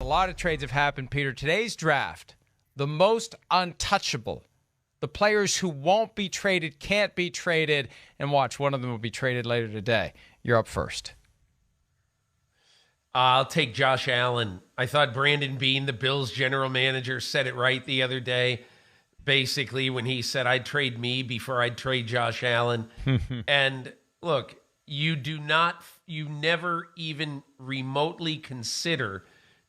A lot of trades have happened, Peter. Today's draft, the most untouchable. The players who won't be traded, can't be traded, and watch, one of them will be traded later today. You're up first. I'll take Josh Allen. I thought Brandon Beane, the Bills general manager, said it right the other day, basically, when he said, I'd trade me before I'd trade Josh Allen. And look, you never even remotely consider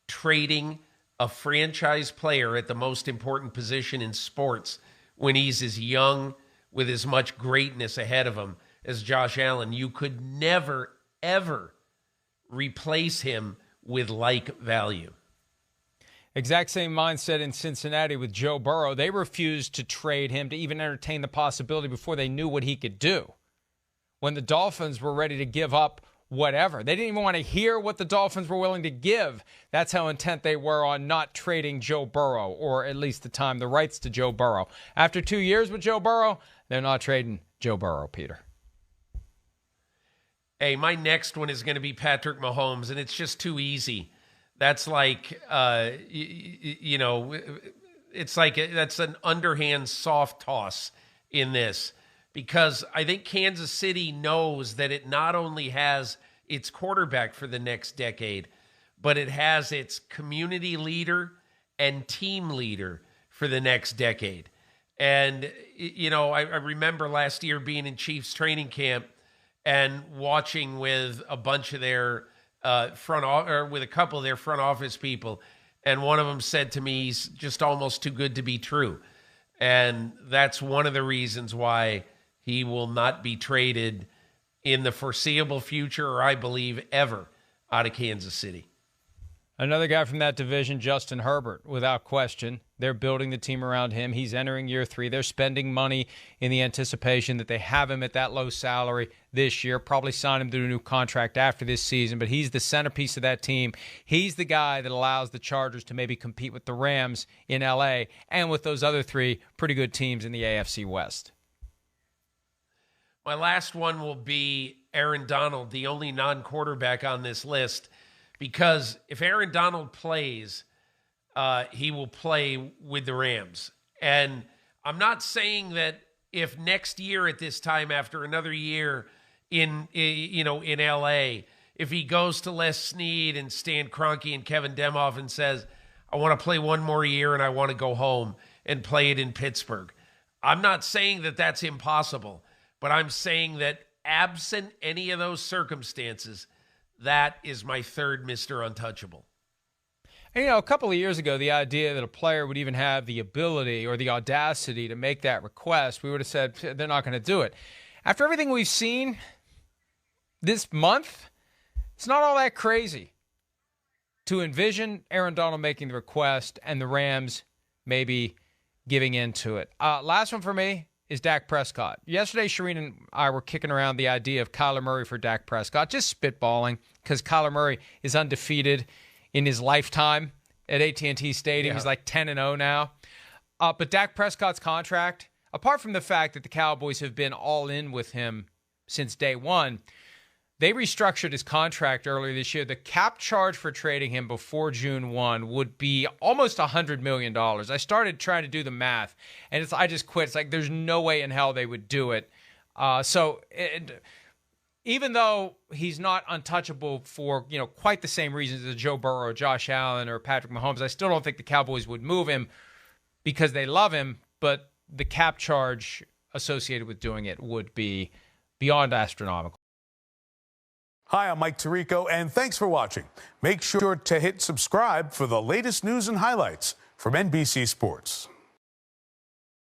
trading a franchise player at the most important position in sports when he's as young, with as much greatness ahead of him as Josh Allen. You could never, ever replace him with like value. Exact same mindset in Cincinnati with Joe Burrow. They refused to trade him, to even entertain the possibility before they knew what he could do. When the Dolphins were ready to give up whatever, they didn't even want to hear what the Dolphins were willing to give. That's how intent they were on not trading Joe Burrow, or at least the rights to Joe Burrow. After 2 years with Joe Burrow, they're not trading Joe Burrow, Peter. Hey, my next one is going to be Patrick Mahomes, and it's just too easy. That's like, it's like that's an underhand soft toss in this, because I think Kansas City knows that it not only has its quarterback for the next decade, but it has its community leader and team leader for the next decade. And, I remember last year being in Chiefs training camp and watching with a bunch of their with a couple of their front office people. And one of them said to me, he's just almost too good to be true. And that's one of the reasons why he will not be traded in the foreseeable future, or I believe ever, out of Kansas City. Another guy from that division, Justin Herbert, without question. They're building the team around him. He's entering year 3. They're spending money in the anticipation that they have him at that low salary this year, probably sign him to a new contract after this season, but he's the centerpiece of that team. He's the guy that allows the Chargers to maybe compete with the Rams in L.A. and with those other 3 pretty good teams in the AFC West. My last one will be Aaron Donald, the only non-quarterback on this list, because if Aaron Donald plays, he will play with the Rams. And I'm not saying that if next year at this time, after another year in L.A., if he goes to Les Snead and Stan Kroenke and Kevin Demoff and says, I want to play one more year and I want to go home and play it in Pittsburgh. I'm not saying that that's impossible, but I'm saying that absent any of those circumstances, that is my third Mr. Untouchable. And, a couple of years ago, the idea that a player would even have the ability or the audacity to make that request, we would have said they're not going to do it. After everything we've seen this month, it's not all that crazy to envision Aaron Donald making the request and the Rams maybe giving into it. Last one for me is Dak Prescott. Yesterday, Shireen and I were kicking around the idea of Kyler Murray for Dak Prescott, just spitballing, because Kyler Murray is undefeated in his lifetime at AT&T Stadium. Yeah. He's like 10-0 now. But Dak Prescott's contract, apart from the fact that the Cowboys have been all in with him since day one, they restructured his contract earlier this year. The cap charge for trading him before June 1 would be almost $100 million. I started trying to do the math, and I just quit. It's like there's no way in hell they would do it. Even though he's not untouchable for quite the same reasons as Joe Burrow, Josh Allen, or Patrick Mahomes, I still don't think the Cowboys would move him because they love him, but the cap charge associated with doing it would be beyond astronomical. Hi, I'm Mike Tirico, and thanks for watching. Make sure to hit subscribe for the latest news and highlights from NBC Sports.